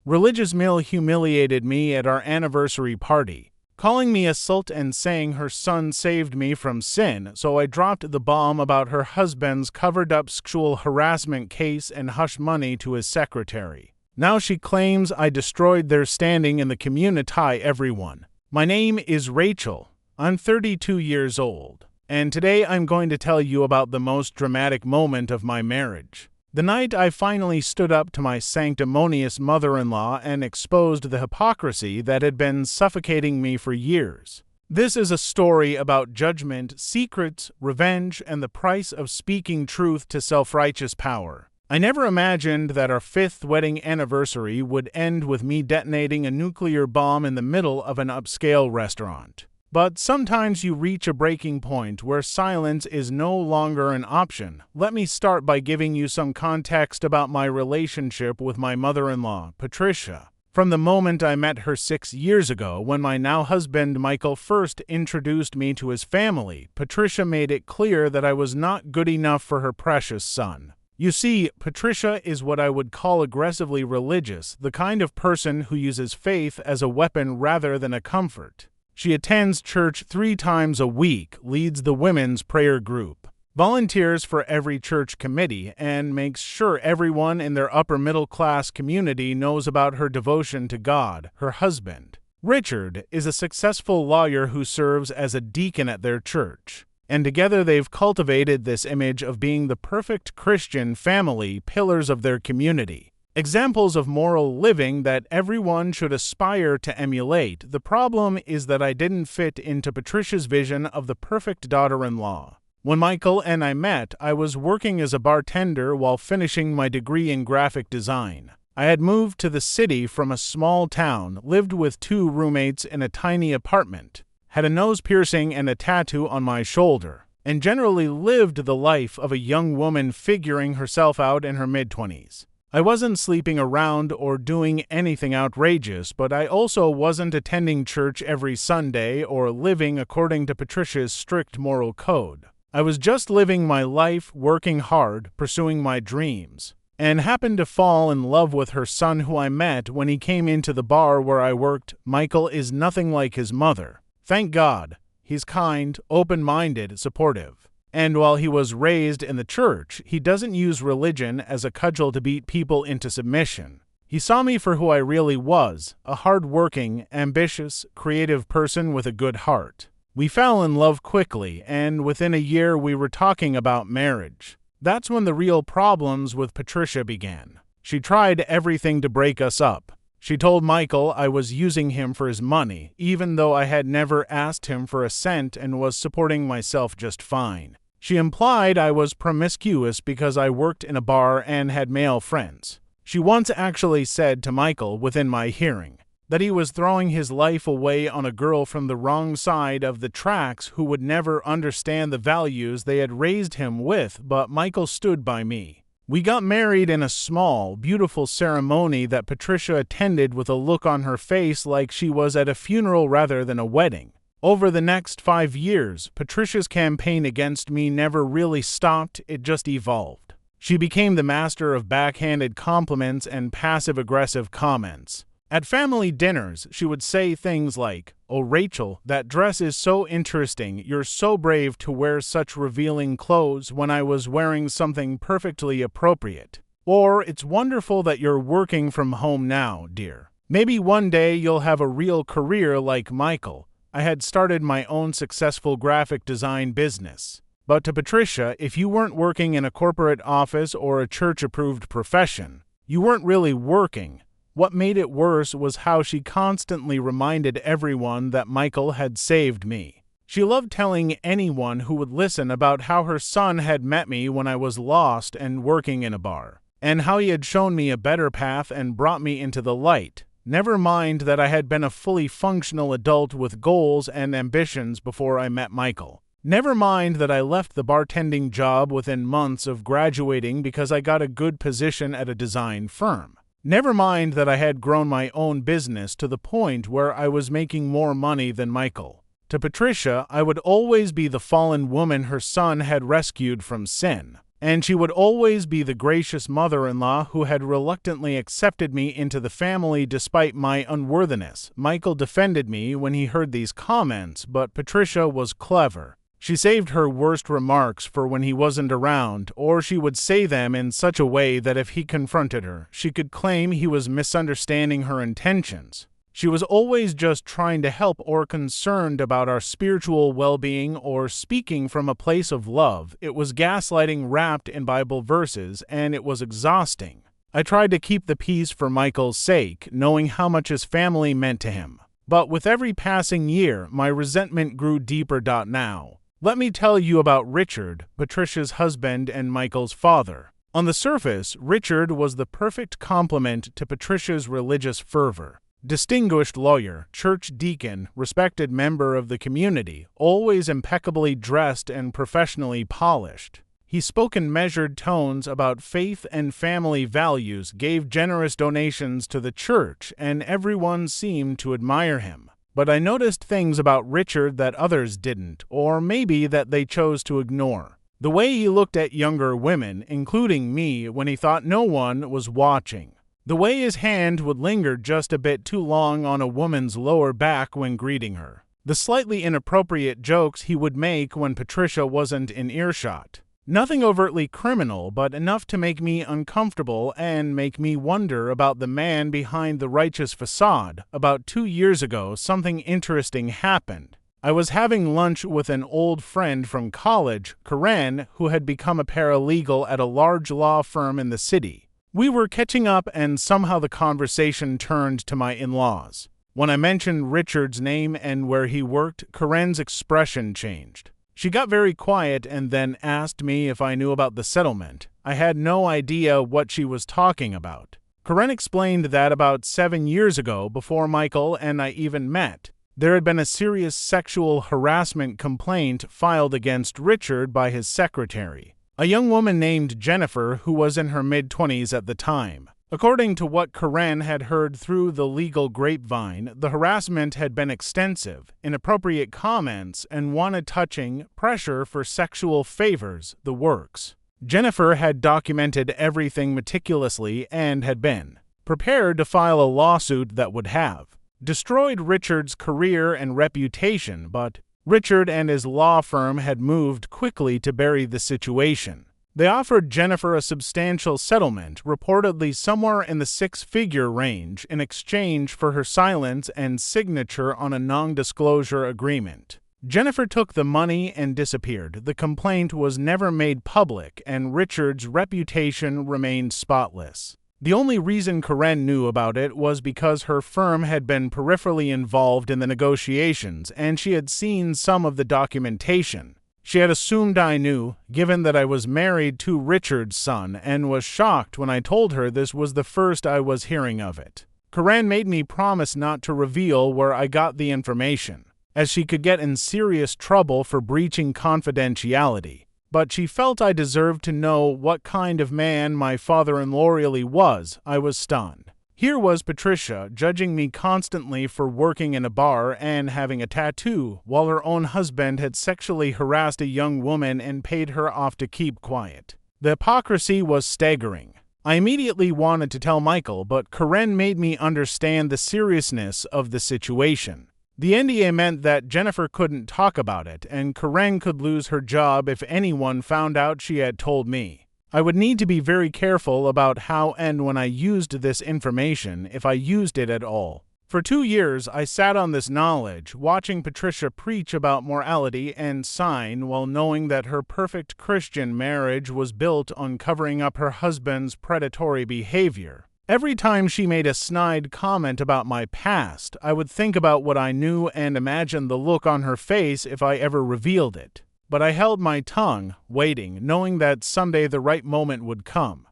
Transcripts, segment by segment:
Religious Mill humiliated me at our anniversary party, calling me a slut and saying her son saved me from sin, so I dropped the bomb about her husband's covered-up sexual harassment case and hush money to his secretary. Now she claims I destroyed their standing in the community. Everyone. My name is Rachel. I'm 32 years old, and today I'm going to tell you about the most dramatic moment of my marriage. The night I finally stood up to my sanctimonious mother-in-law and exposed the hypocrisy that had been suffocating me for years. This is a story about judgment, secrets, revenge, and the price of speaking truth to self-righteous power. I never imagined that our 5th wedding anniversary would end with me detonating a nuclear bomb in the middle of an upscale restaurant. But sometimes you reach a breaking point where silence is no longer an option. Let me start by giving you some context about my relationship with my mother-in-law, Patricia. From the moment I met her 6 years ago, when my now husband Michael first introduced me to his family, Patricia made it clear that I was not good enough for her precious son. You see, Patricia is what I would call aggressively religious, the kind of person who uses faith as a weapon rather than a comfort. She attends church 3 times a week, leads the women's prayer group, volunteers for every church committee, and makes sure everyone in their upper-middle-class community knows about her devotion to God. Her husband, Richard, is a successful lawyer who serves as a deacon at their church, and together they've cultivated this image of being the perfect Christian family, pillars of their community. Examples of moral living that everyone should aspire to emulate. The problem is that I didn't fit into Patricia's vision of the perfect daughter-in-law. When Michael and I met, I was working as a bartender while finishing my degree in graphic design. I had moved to the city from a small town, lived with 2 roommates in a tiny apartment, had a nose piercing and a tattoo on my shoulder, and generally lived the life of a young woman figuring herself out in her mid-20s. I wasn't sleeping around or doing anything outrageous, but I also wasn't attending church every Sunday or living according to Patricia's strict moral code. I was just living my life, working hard, pursuing my dreams, and happened to fall in love with her son, who I met when he came into the bar where I worked. Michael is nothing like his mother. Thank God. He's kind, open-minded, supportive. And while he was raised in the church, he doesn't use religion as a cudgel to beat people into submission. He saw me for who I really was, a hard-working, ambitious, creative person with a good heart. We fell in love quickly, and within a year we were talking about marriage. That's when the real problems with Patricia began. She tried everything to break us up. She told Michael I was using him for his money, even though I had never asked him for a cent and was supporting myself just fine. She implied I was promiscuous because I worked in a bar and had male friends. She once actually said to Michael within my hearing that he was throwing his life away on a girl from the wrong side of the tracks who would never understand the values they had raised him with, but Michael stood by me. We got married in a small, beautiful ceremony that Patricia attended with a look on her face like she was at a funeral rather than a wedding. Over the next 5 years, Patricia's campaign against me never really stopped, it just evolved. She became the master of backhanded compliments and passive-aggressive comments. At family dinners, she would say things like, "Oh, Rachel, that dress is so interesting. You're so brave to wear such revealing clothes," when I was wearing something perfectly appropriate. Or, "It's wonderful that you're working from home now, dear. Maybe one day you'll have a real career like Michael." I had started my own successful graphic design business. But to Patricia, if you weren't working in a corporate office or a church-approved profession, you weren't really working. What made it worse was how she constantly reminded everyone that Michael had saved me. She loved telling anyone who would listen about how her son had met me when I was lost and working in a bar, and how he had shown me a better path and brought me into the light. Never mind that I had been a fully functional adult with goals and ambitions before I met Michael. Never mind that I left the bartending job within months of graduating because I got a good position at a design firm. Never mind that I had grown my own business to the point where I was making more money than Michael. To Patricia, I would always be the fallen woman her son had rescued from sin. and she would always be the gracious mother-in-law who had reluctantly accepted me into the family despite my unworthiness. Michael defended me when he heard these comments, but Patricia was clever. She saved her worst remarks for when he wasn't around, or she would say them in such a way that if he confronted her, she could claim he was misunderstanding her intentions. She was always just trying to help or concerned about our spiritual well-being or speaking from a place of love. It was gaslighting wrapped in Bible verses, and it was exhausting. I tried to keep the peace for Michael's sake, knowing how much his family meant to him. But with every passing year, my resentment grew deeper. Now, let me tell you about Richard, Patricia's husband and Michael's father. On the surface, Richard was the perfect complement to Patricia's religious fervor. Distinguished lawyer, church deacon, respected member of the community, always impeccably dressed and professionally polished. He spoke in measured tones about faith and family values, gave generous donations to the church, and everyone seemed to admire him. But I noticed things about Richard that others didn't, or maybe that they chose to ignore. The way he looked at younger women, including me, when he thought no one was watching. The way his hand would linger just a bit too long on a woman's lower back when greeting her. The slightly inappropriate jokes he would make when Patricia wasn't in earshot. Nothing overtly criminal, but enough to make me uncomfortable and make me wonder about the man behind the righteous facade. About 2 years ago, something interesting happened. I was having lunch with an old friend from college, Karen, who had become a paralegal at a large law firm in the city. We were catching up and somehow the conversation turned to my in-laws. When I mentioned Richard's name and where he worked, Karen's expression changed. She got very quiet and then asked me if I knew about the settlement. I had no idea what she was talking about. Karen explained that about 7 years ago, before Michael and I even met, there had been a serious sexual harassment complaint filed against Richard by his secretary, a young woman named Jennifer who was in her mid-20s at the time. According to what Karen had heard through the legal grapevine, the harassment had been extensive, inappropriate comments, and wanted touching, pressure for sexual favors, the works. Jennifer had documented everything meticulously and had been prepared to file a lawsuit that would have destroyed Richard's career and reputation, but Richard and his law firm had moved quickly to bury the situation. They offered Jennifer a substantial settlement, reportedly somewhere in the 6-figure range, in exchange for her silence and signature on a non-disclosure agreement. Jennifer took the money and disappeared. The complaint was never made public, and Richard's reputation remained spotless. The only reason Karen knew about it was because her firm had been peripherally involved in the negotiations, and she had seen some of the documentation. She had assumed I knew, given that I was married to Richard's son, and was shocked when I told her this was the first I was hearing of it. Karen made me promise not to reveal where I got the information, as she could get in serious trouble for breaching confidentiality. But she felt I deserved to know what kind of man my father-in-law really was. I was stunned. Here was Patricia judging me constantly for working in a bar and having a tattoo, while her own husband had sexually harassed a young woman and paid her off to keep quiet. The hypocrisy was staggering. I immediately wanted to tell Michael, but Karen made me understand the seriousness of the situation. The NDA meant that Jennifer couldn't talk about it, and Karen could lose her job if anyone found out she had told me. I would need to be very careful about how and when I used this information, if I used it at all. For 2 years, I sat on this knowledge, watching Patricia preach about morality and sign while knowing that her perfect Christian marriage was built on covering up her husband's predatory behavior. Every time she made a snide comment about my past, I would think about what I knew and imagine the look on her face if I ever revealed it. But I held my tongue, waiting, knowing that someday the right moment would come.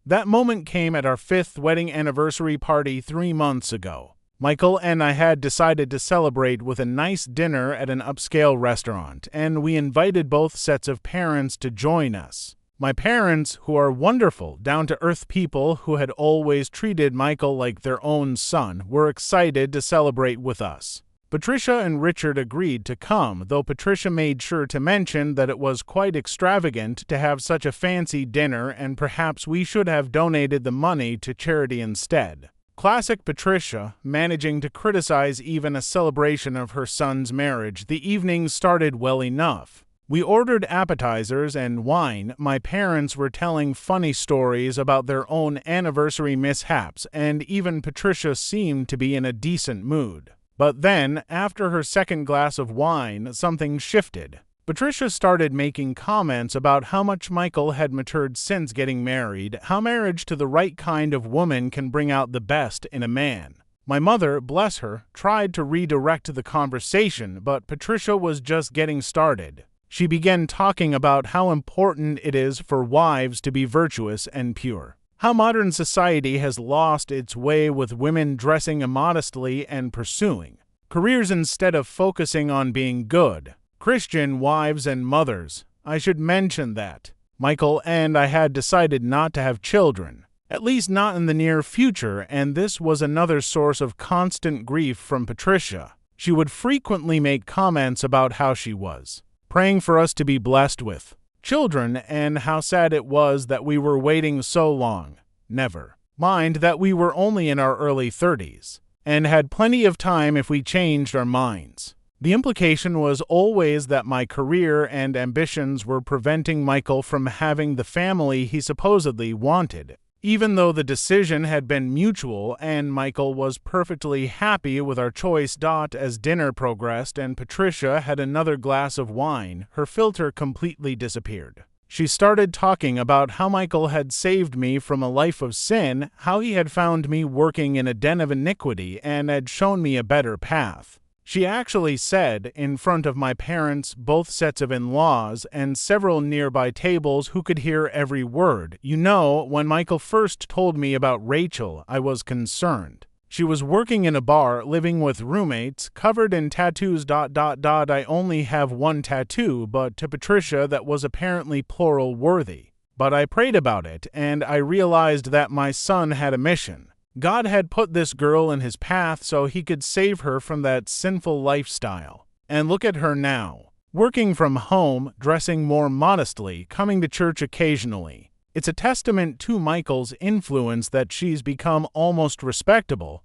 That moment came at our 5th wedding anniversary party 3 months ago. Michael and I had decided to celebrate with a nice dinner at an upscale restaurant, and we invited both sets of parents to join us. My parents, who are wonderful, down-to-earth people who had always treated Michael like their own son, were excited to celebrate with us. Patricia and Richard agreed to come, though Patricia made sure to mention that it was quite extravagant to have such a fancy dinner and perhaps we should have donated the money to charity instead. Classic Patricia, managing to criticize even a celebration of her son's marriage. The evening started well enough. We ordered appetizers and wine. My parents were telling funny stories about their own anniversary mishaps, and even Patricia seemed to be in a decent mood. But then, after her second glass of wine, something shifted. Patricia started making comments about how much Michael had matured since getting married, how marriage to the right kind of woman can bring out the best in a man. My mother, bless her, tried to redirect the conversation, but Patricia was just getting started. She began talking about how important it is for wives to be virtuous and pure. How modern society has lost its way with women dressing immodestly and pursuing careers instead of focusing on being good Christian wives and mothers. I should mention that Michael and I had decided not to have children, at least not in the near future, and this was another source of constant grief from Patricia. She would frequently make comments about how she was praying for us to be blessed with children, and how sad it was that we were waiting so long. Never mind that we were only in our early 30s, and had plenty of time if we changed our minds. The implication was always that my career and ambitions were preventing Michael from having the family he supposedly wanted, even though the decision had been mutual and Michael was perfectly happy with our choice. As dinner progressed and Patricia had another glass of wine, her filter completely disappeared. She started talking about how Michael had saved me from a life of sin, how he had found me working in a den of iniquity and had shown me a better path. She actually said, in front of my parents, both sets of in-laws, and several nearby tables who could hear every word, "You know, when Michael first told me about Rachel, I was concerned. She was working in a bar, living with roommates, covered in tattoos. I only have one tattoo, but to Patricia that was apparently plural worthy. But I prayed about it, and I realized that my son had a mission. God had put this girl in his path so he could save her from that sinful lifestyle. And look at her now, working from home, dressing more modestly, coming to church occasionally. It's a testament to Michael's influence that she's become almost respectable.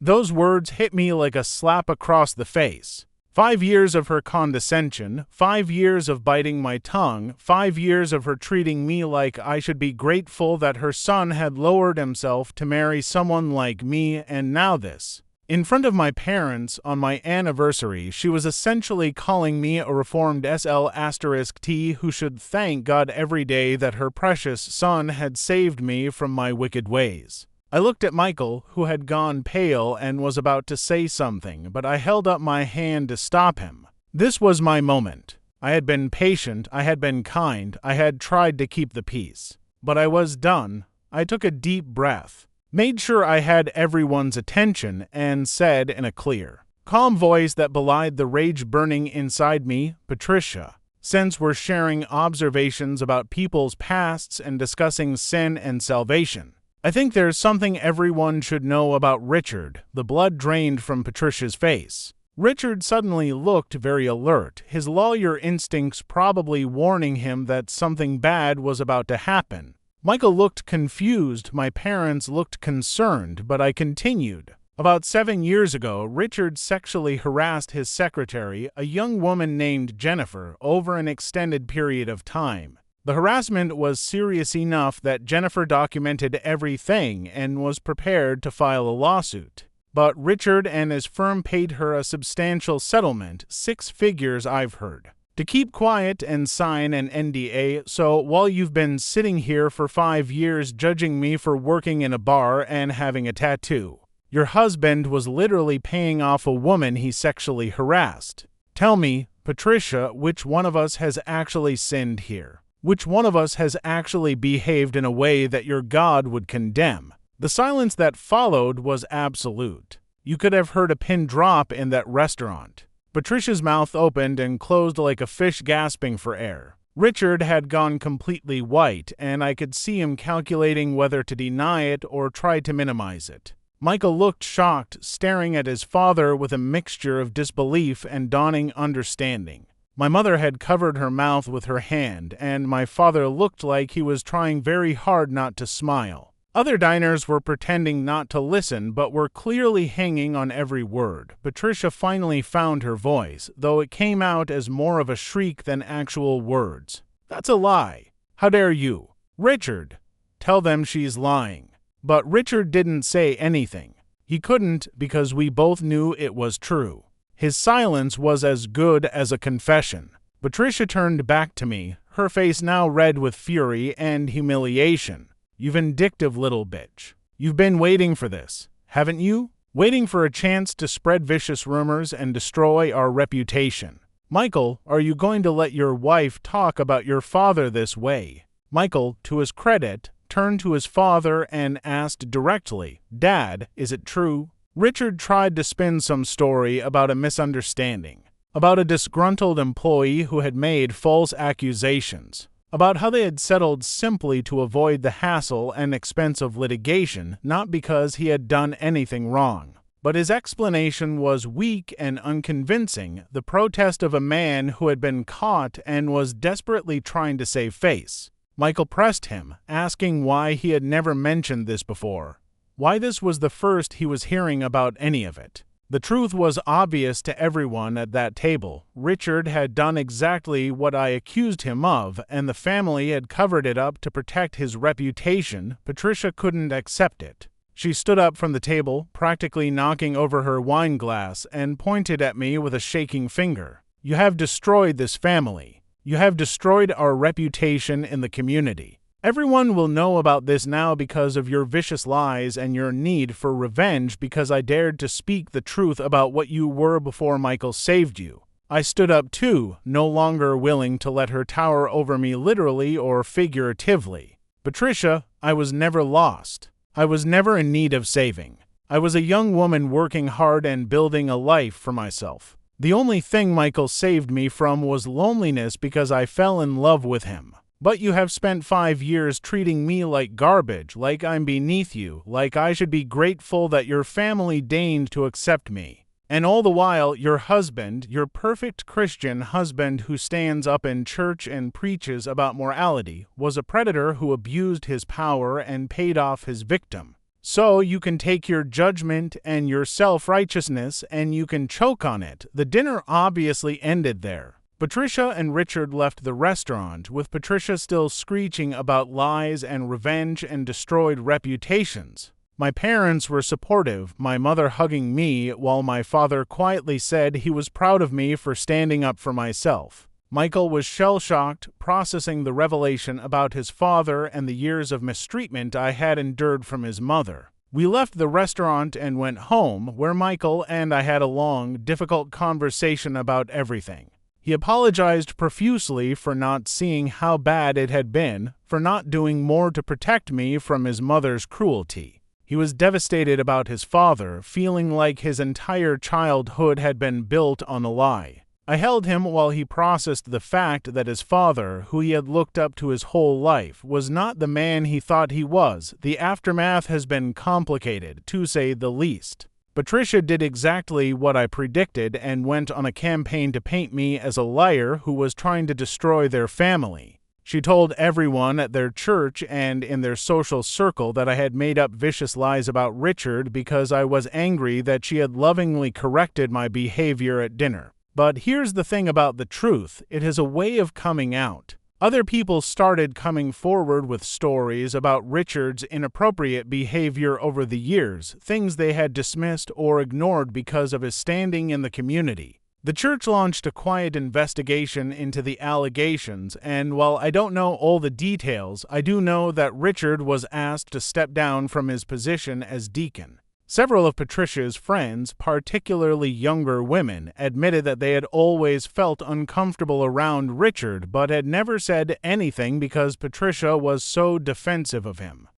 Those words hit me like a slap across the face. 5 years of her condescension, 5 years of biting my tongue, 5 years of her treating me like I should be grateful that her son had lowered himself to marry someone like me, and now this. In front of my parents, on my anniversary, she was essentially calling me a reformed SL*T who should thank God every day that her precious son had saved me from my wicked ways. I looked at Michael, who had gone pale and was about to say something, but I held up my hand to stop him. This was my moment. I had been patient, I had been kind, I had tried to keep the peace. But I was done. I took a deep breath, made sure I had everyone's attention, and said in a clear, calm voice that belied the rage burning inside me, "Patricia, since we're sharing observations about people's pasts and discussing sin and salvation, I think there's something everyone should know about Richard." The blood drained from Patricia's face. Richard suddenly looked very alert, his lawyer instincts probably warning him that something bad was about to happen. Michael looked confused, my parents looked concerned, but I continued. About 7 years ago, Richard sexually harassed his secretary, a young woman named Jennifer, over an extended period of time. The harassment was serious enough that Jennifer documented everything and was prepared to file a lawsuit. But Richard and his firm paid her a substantial settlement, 6 figures I've heard, to keep quiet and sign an NDA. So while you've been sitting here for 5 years judging me for working in a bar and having a tattoo, your husband was literally paying off a woman he sexually harassed. Tell me, Patricia, which one of us has actually sinned here? Which one of us has actually behaved in a way that your God would condemn? The silence that followed was absolute. You could have heard a pin drop in that restaurant. Patricia's mouth opened and closed like a fish gasping for air. Richard had gone completely white, and I could see him calculating whether to deny it or try to minimize it. Michael looked shocked, staring at his father with a mixture of disbelief and dawning understanding. My mother had covered her mouth with her hand, and my father looked like he was trying very hard not to smile. Other diners were pretending not to listen, but were clearly hanging on every word. Patricia finally found her voice, though it came out as more of a shriek than actual words. "That's a lie. How dare you? Richard, tell them she's lying." But Richard didn't say anything. He couldn't because we both knew it was true. His silence was as good as a confession. Patricia turned back to me, her face now red with fury and humiliation. "You vindictive little bitch. You've been waiting for this, haven't you? Waiting for a chance to spread vicious rumors and destroy our reputation. Michael, are you going to let your wife talk about your father this way?" Michael, to his credit, turned to his father and asked directly, "Dad, is it true?" Richard tried to spin some story about a misunderstanding, about a disgruntled employee who had made false accusations, about how they had settled simply to avoid the hassle and expense of litigation, not because he had done anything wrong. But his explanation was weak and unconvincing, the protest of a man who had been caught and was desperately trying to save face. Michael pressed him, asking why he had never mentioned this before, why this was the first he was hearing about any of it. The truth was obvious to everyone at that table. Richard had done exactly what I accused him of, and the family had covered it up to protect his reputation. Patricia couldn't accept it. She stood up from the table, practically knocking over her wine glass, and pointed at me with a shaking finger. "You have destroyed this family. You have destroyed our reputation in the community. Everyone will know about this now because of your vicious lies and your need for revenge because I dared to speak the truth about what you were before Michael saved you." I stood up too, no longer willing to let her tower over me literally or figuratively. "Patricia, I was never lost. I was never in need of saving. I was a young woman working hard and building a life for myself. The only thing Michael saved me from was loneliness because I fell in love with him. But you have spent 5 years treating me like garbage, like I'm beneath you, like I should be grateful that your family deigned to accept me. And all the while, your husband, your perfect Christian husband who stands up in church and preaches about morality, was a predator who abused his power and paid off his victim. So you can take your judgment and your self-righteousness and you can choke on it." The dinner obviously ended there. Patricia and Richard left the restaurant, with Patricia still screeching about lies and revenge and destroyed reputations. My parents were supportive, my mother hugging me, while my father quietly said he was proud of me for standing up for myself. Michael was shell-shocked, processing the revelation about his father and the years of mistreatment I had endured from his mother. We left the restaurant and went home, where Michael and I had a long, difficult conversation about everything. He apologized profusely for not seeing how bad it had been, for not doing more to protect me from his mother's cruelty. He was devastated about his father, feeling like his entire childhood had been built on a lie. I held him while he processed the fact that his father, who he had looked up to his whole life, was not the man he thought he was. The aftermath has been complicated, to say the least. Patricia did exactly what I predicted and went on a campaign to paint me as a liar who was trying to destroy their family. She told everyone at their church and in their social circle that I had made up vicious lies about Richard because I was angry that she had lovingly corrected my behavior at dinner. But here's the thing about the truth, it has a way of coming out. Other people started coming forward with stories about Richard's inappropriate behavior over the years, things they had dismissed or ignored because of his standing in the community. The church launched a quiet investigation into the allegations, and while I don't know all the details, I do know that Richard was asked to step down from his position as deacon. Several of Patricia's friends, particularly younger women, admitted that they had always felt uncomfortable around Richard but had never said anything because Patricia was so defensive of him.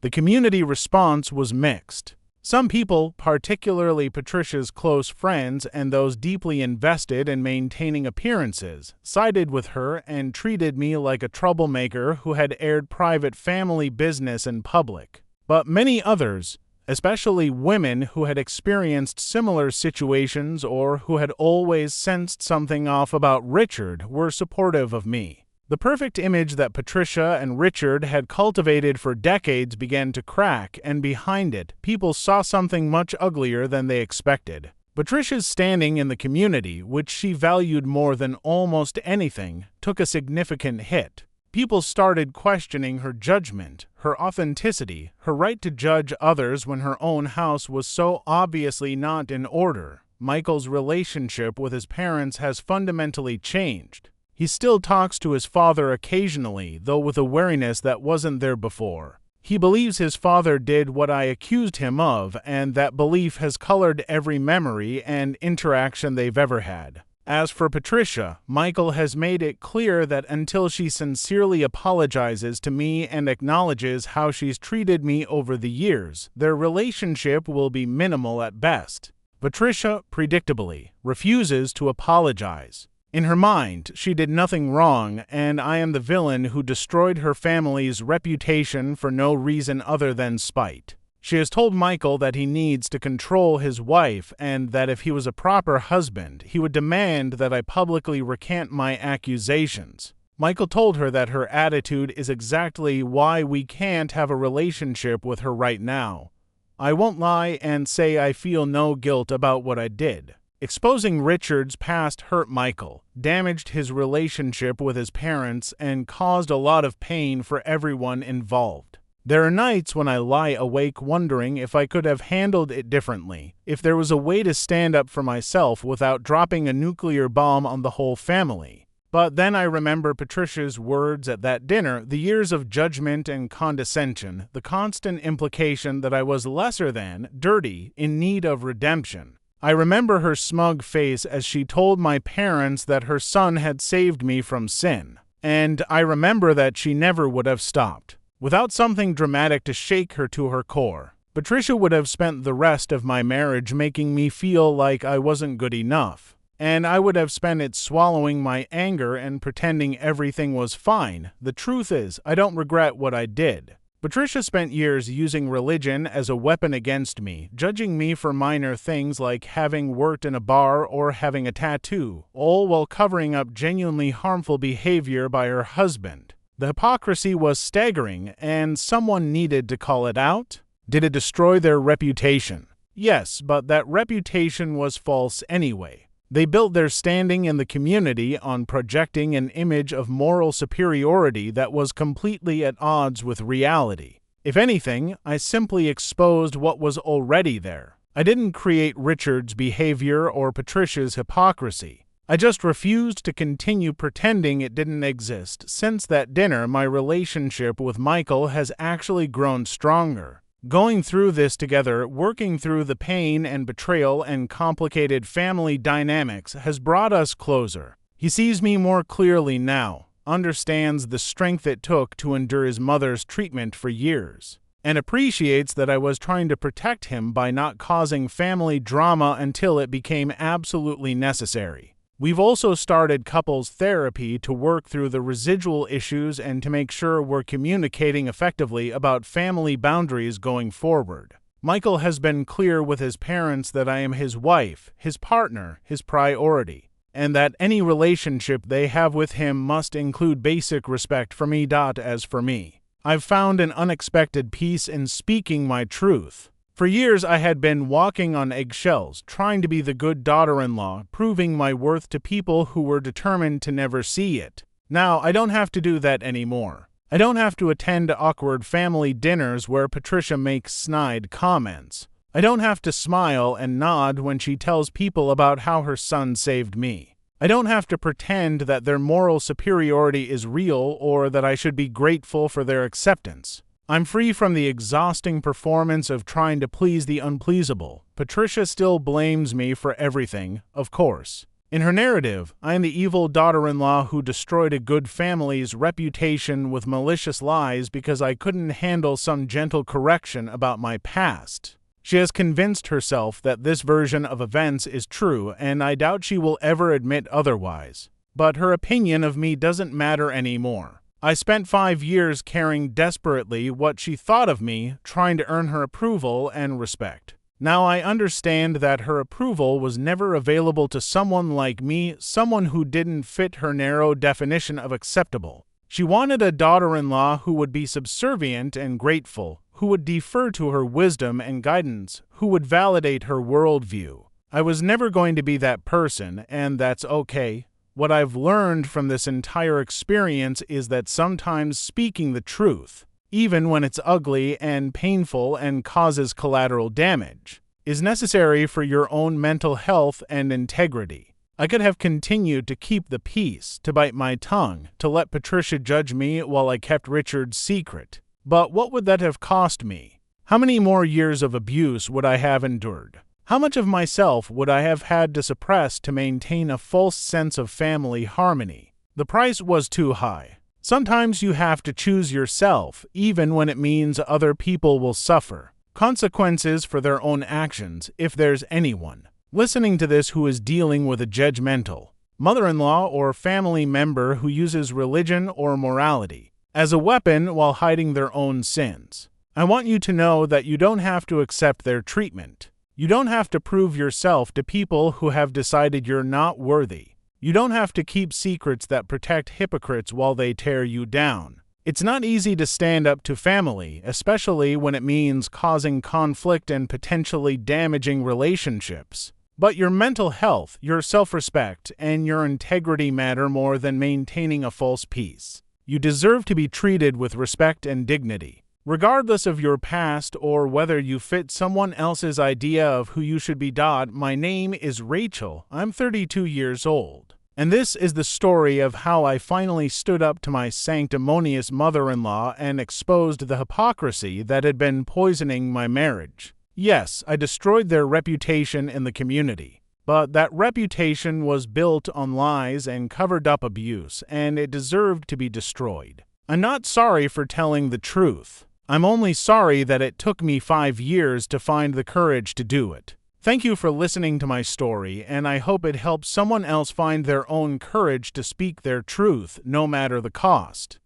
The community response was mixed. Some people, particularly Patricia's close friends and those deeply invested in maintaining appearances, sided with her and treated me like a troublemaker who had aired private family business in public. But many others, especially women who had experienced similar situations or who had always sensed something off about Richard, were supportive of me. The perfect image that Patricia and Richard had cultivated for decades began to crack, and behind it, people saw something much uglier than they expected. Patricia's standing in the community, which she valued more than almost anything, took a significant hit. People started questioning her judgment, her authenticity, her right to judge others when her own house was so obviously not in order. Michael's relationship with his parents has fundamentally changed. He still talks to his father occasionally, though with a wariness that wasn't there before. He believes his father did what I accused him of, and that belief has colored every memory and interaction they've ever had. As for Patricia, Michael has made it clear that until she sincerely apologizes to me and acknowledges how she's treated me over the years, their relationship will be minimal at best. Patricia, predictably, refuses to apologize. In her mind, she did nothing wrong, and I am the villain who destroyed her family's reputation for no reason other than spite. She has told Michael that he needs to control his wife and that if he was a proper husband, he would demand that I publicly recant my accusations. Michael told her that her attitude is exactly why we can't have a relationship with her right now. I won't lie and say I feel no guilt about what I did. Exposing Richard's past hurt Michael, damaged his relationship with his parents, and caused a lot of pain for everyone involved. There are nights when I lie awake wondering if I could have handled it differently, if there was a way to stand up for myself without dropping a nuclear bomb on the whole family. But then I remember Patricia's words at that dinner, the years of judgment and condescension, the constant implication that I was lesser than, dirty, in need of redemption. I remember her smug face as she told my parents that her son had saved me from sin, and I remember that she never would have stopped. Without something dramatic to shake her to her core, Patricia would have spent the rest of my marriage making me feel like I wasn't good enough, and I would have spent it swallowing my anger and pretending everything was fine. The truth is, I don't regret what I did. Patricia spent years using religion as a weapon against me, judging me for minor things like having worked in a bar or having a tattoo, all while covering up genuinely harmful behavior by her husband. The hypocrisy was staggering, and someone needed to call it out. Did it destroy their reputation? Yes, but that reputation was false anyway. They built their standing in the community on projecting an image of moral superiority that was completely at odds with reality. If anything, I simply exposed what was already there. I didn't create Richard's behavior or Patricia's hypocrisy. I just refused to continue pretending it didn't exist. Since that dinner, my relationship with Michael has actually grown stronger. Going through this together, working through the pain and betrayal and complicated family dynamics has brought us closer. He sees me more clearly now, understands the strength it took to endure his mother's treatment for years, and appreciates that I was trying to protect him by not causing family drama until it became absolutely necessary. We've also started couples therapy to work through the residual issues and to make sure we're communicating effectively about family boundaries going forward. Michael has been clear with his parents that I am his wife, his partner, his priority, and that any relationship they have with him must include basic respect for me. As for me, I've found an unexpected peace in speaking my truth. For years I had been walking on eggshells, trying to be the good daughter-in-law, proving my worth to people who were determined to never see it. Now I don't have to do that anymore. I don't have to attend awkward family dinners where Patricia makes snide comments. I don't have to smile and nod when she tells people about how her son saved me. I don't have to pretend that their moral superiority is real or that I should be grateful for their acceptance. I'm free from the exhausting performance of trying to please the unpleasable. Patricia still blames me for everything, of course. In her narrative, I am the evil daughter-in-law who destroyed a good family's reputation with malicious lies because I couldn't handle some gentle correction about my past. She has convinced herself that this version of events is true, and I doubt she will ever admit otherwise. But her opinion of me doesn't matter anymore. I spent 5 years caring desperately what she thought of me, trying to earn her approval and respect. Now I understand that her approval was never available to someone like me, someone who didn't fit her narrow definition of acceptable. She wanted a daughter-in-law who would be subservient and grateful, who would defer to her wisdom and guidance, who would validate her worldview. I was never going to be that person, and that's okay. What I've learned from this entire experience is that sometimes speaking the truth, even when it's ugly and painful and causes collateral damage, is necessary for your own mental health and integrity. I could have continued to keep the peace, to bite my tongue, to let Patricia judge me while I kept Richard's secret. But what would that have cost me? How many more years of abuse would I have endured? How much of myself would I have had to suppress to maintain a false sense of family harmony? The price was too high. Sometimes you have to choose yourself, even when it means other people will suffer consequences for their own actions, if there's anyone listening to this who is dealing with a judgmental mother-in-law or family member who uses religion or morality as a weapon while hiding their own sins. I want you to know that you don't have to accept their treatment. You don't have to prove yourself to people who have decided you're not worthy. You don't have to keep secrets that protect hypocrites while they tear you down. It's not easy to stand up to family, especially when it means causing conflict and potentially damaging relationships. But your mental health, your self-respect, and your integrity matter more than maintaining a false peace. You deserve to be treated with respect and dignity, regardless of your past or whether you fit someone else's idea of who you should be. My name is Rachel. I'm 32 years old. And this is the story of how I finally stood up to my sanctimonious mother-in-law and exposed the hypocrisy that had been poisoning my marriage. Yes, I destroyed their reputation in the community, but that reputation was built on lies and covered-up abuse, and it deserved to be destroyed. I'm not sorry for telling the truth. I'm only sorry that it took me 5 years to find the courage to do it. Thank you for listening to my story, and I hope it helps someone else find their own courage to speak their truth, no matter the cost.